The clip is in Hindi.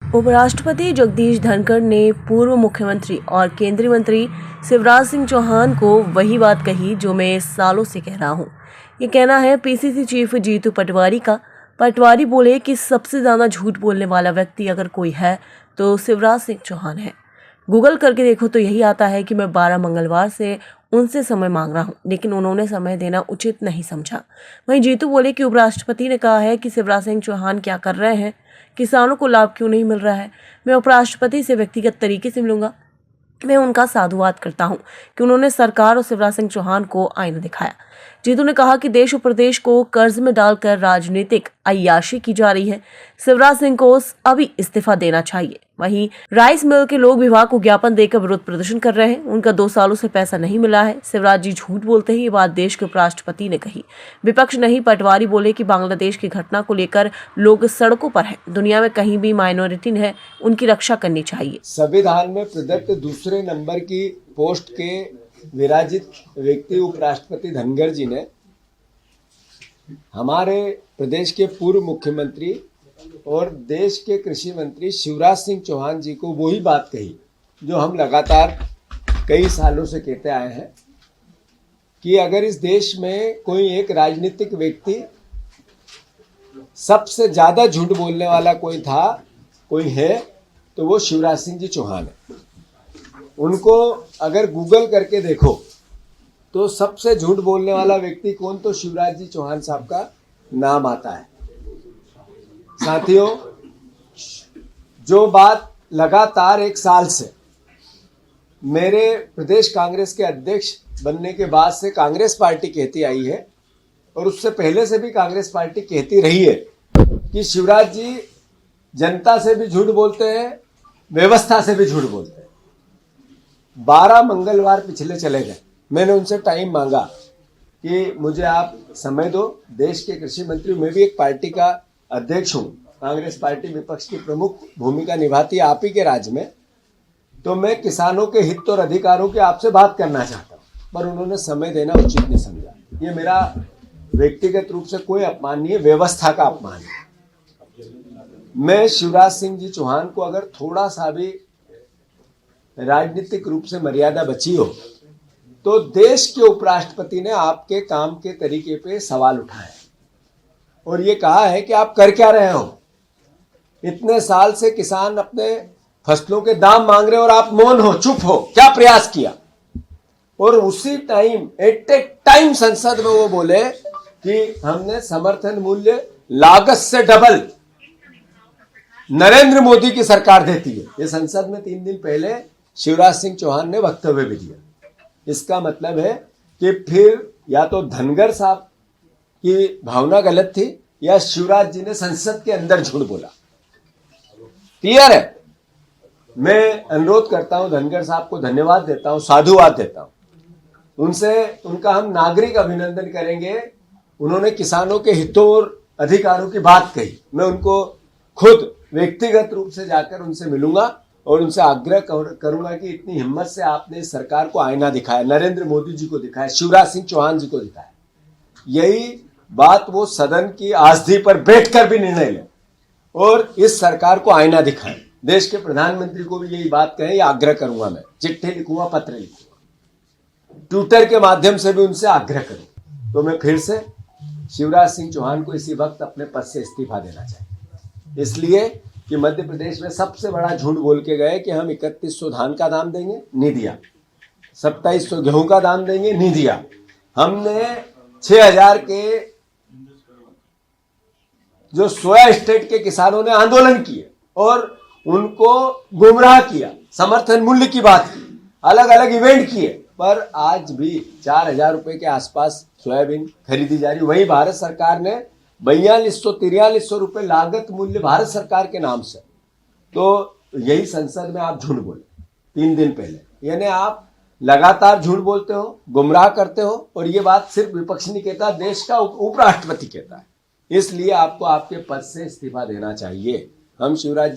उपराष्ट्रपति जगदीप धनखड़ ने पूर्व मुख्यमंत्री और केंद्रीय मंत्री शिवराज सिंह चौहान को वही बात कही जो मैं सालों से कह रहा हूं। ये कहना है पीसीसी चीफ जीतू पटवारी का। पटवारी बोले कि सबसे ज्यादा झूठ बोलने वाला व्यक्ति अगर कोई है तो शिवराज सिंह चौहान है। गूगल करके देखो तो यही आता है कि मैं 12 मंगलवार से उनसे समय मांग रहा हूं, लेकिन उन्होंने समय देना उचित नहीं समझा। वहीं जीतू बोले कि उपराष्ट्रपति ने कहा है कि शिवराज सिंह चौहान क्या कर रहे हैं, किसानों को लाभ क्यों नहीं मिल रहा है। मैं उपराष्ट्रपति से व्यक्तिगत तरीके से मिलूंगा। मैं उनका साधुवाद करता हूं कि उन्होंने सरकार और शिवराज सिंह चौहान को आईना दिखाया। जीतू ने कहा कि देश और प्रदेश को कर्ज में डालकर राजनीतिक अय्याशी की जा रही है। शिवराज सिंह को अभी इस्तीफा देना चाहिए। वहीं राइस मिल के लोग विभाग को ज्ञापन देकर विरोध प्रदर्शन कर रहे हैं। उनका 2 सालों से पैसा नहीं मिला है। शिवराज जी झूठ बोलते हैं, ये बात देश के उपराष्ट्रपति ने कही, विपक्ष नहीं। पटवारी बोले कि बांग्लादेश की घटना को लेकर लोग सड़कों पर हैं। दुनिया में कहीं भी माइनॉरिटी है, उनकी रक्षा करनी चाहिए। संविधान में प्रदत्त दूसरे नंबर की पोस्ट के विराजित व्यक्ति उपराष्ट्रपति धनखड़ जी ने हमारे प्रदेश के पूर्व मुख्यमंत्री और देश के कृषि मंत्री शिवराज सिंह चौहान जी को वही बात कही जो हम लगातार कई सालों से कहते आए हैं कि अगर इस देश में कोई एक राजनीतिक व्यक्ति सबसे ज्यादा झूठ बोलने वाला कोई है तो वो शिवराज सिंह जी चौहान है। उनको अगर गूगल करके देखो तो सबसे झूठ बोलने वाला व्यक्ति कौन, तो शिवराज जी चौहान साहब का नाम आता है। साथियों, जो बात लगातार 1 साल से मेरे प्रदेश कांग्रेस के अध्यक्ष बनने के बाद से कांग्रेस पार्टी कहती आई है और उससे पहले से भी कांग्रेस पार्टी कहती रही है कि शिवराज जी जनता से भी झूठ बोलते हैं, व्यवस्था से भी झूठ बोलते हैं। 12 मंगलवार पिछले चले गए, मैंने उनसे टाइम मांगा कि मुझे आप समय दो। देश के कृषि मंत्री, मैं भी एक पार्टी का अध्यक्ष हूं, कांग्रेस पार्टी विपक्ष की प्रमुख भूमिका निभाती है आप ही के राज्य में, तो मैं किसानों के हित और अधिकारों की आपसे बात करना चाहता हूं, पर उन्होंने समय देना उचित नहीं समझा। ये मेरा व्यक्तिगत रूप से कोई अपमान नहीं है, व्यवस्था का अपमान है। मैं शिवराज सिंह जी चौहान को अगर थोड़ा सा भी राजनीतिक रूप से मर्यादा बची हो तो देश के उपराष्ट्रपति ने आपके काम के तरीके पे सवाल उठाया और ये कहा है कि आप कर क्या रहे हो। इतने साल से किसान अपने फसलों के दाम मांग रहे हो और आप मौन हो, चुप हो, क्या प्रयास किया। और उसी टाइम एट ए टाइम संसद में वो बोले कि हमने समर्थन मूल्य लागत से डबल नरेंद्र मोदी की सरकार देती है। ये संसद में 3 दिन पहले शिवराज सिंह चौहान ने वक्तव्य भी दिया। इसका मतलब है कि फिर या तो धनखड़ साहब की भावना गलत थी या शिवराज जी ने संसद के अंदर झूठ बोला। क्लियर है। मैं अनुरोध करता हूं, धनखड़ साहब को धन्यवाद देता हूं, साधुवाद देता हूं। उनका हम नागरिक अभिनंदन करेंगे। उन्होंने किसानों के हितों और अधिकारों की बात कही। मैं उनको खुद व्यक्तिगत रूप से जाकर उनसे मिलूंगा और उनसे आग्रह करूंगा कि इतनी हिम्मत से आपने इस सरकार को आईना दिखाया, नरेंद्र मोदी जी को दिखाया, शिवराज सिंह चौहान जी को दिखाया। यही बात वो सदन की आसदी पर बैठकर भी निर्णय लें और इस सरकार को आईना दिखाएं। देश के प्रधानमंत्री को भी यही बात कहें, ये आग्रह करूंगा। मैं चिट्ठी लिखूंगा, पत्र लिखूंगा, ट्विटर के माध्यम से भी उनसे आग्रह करूं। तो मैं फिर से शिवराज सिंह चौहान को इसी वक्त अपने पद से इस्तीफा देना चाहिए, इसलिए कि मध्य प्रदेश में सबसे बड़ा झूठ बोल के गए कि हम 3100 धान का दाम देंगे, नहीं दिया। 2700 गेहूं का दाम देंगे, नहीं दिया। हमने 6000 के जो सोया स्टेट के किसानों ने आंदोलन किए और उनको गुमराह किया, समर्थन मूल्य की बात की, अलग अलग इवेंट किए, पर आज भी 4000 रुपए के आसपास सोयाबीन खरीदी जा रही। वहीं भारत सरकार ने 4200-4300 रुपए लागत मूल्य भारत सरकार के नाम से, तो यही संसद में आप झूठ बोले 3 दिन पहले। यानी आप लगातार झूठ बोलते हो, गुमराह करते हो और ये बात सिर्फ विपक्ष नहीं कहता, देश का उपराष्ट्रपति कहता है। इसलिए आपको आपके पद से इस्तीफा देना चाहिए। हम शिवराज जी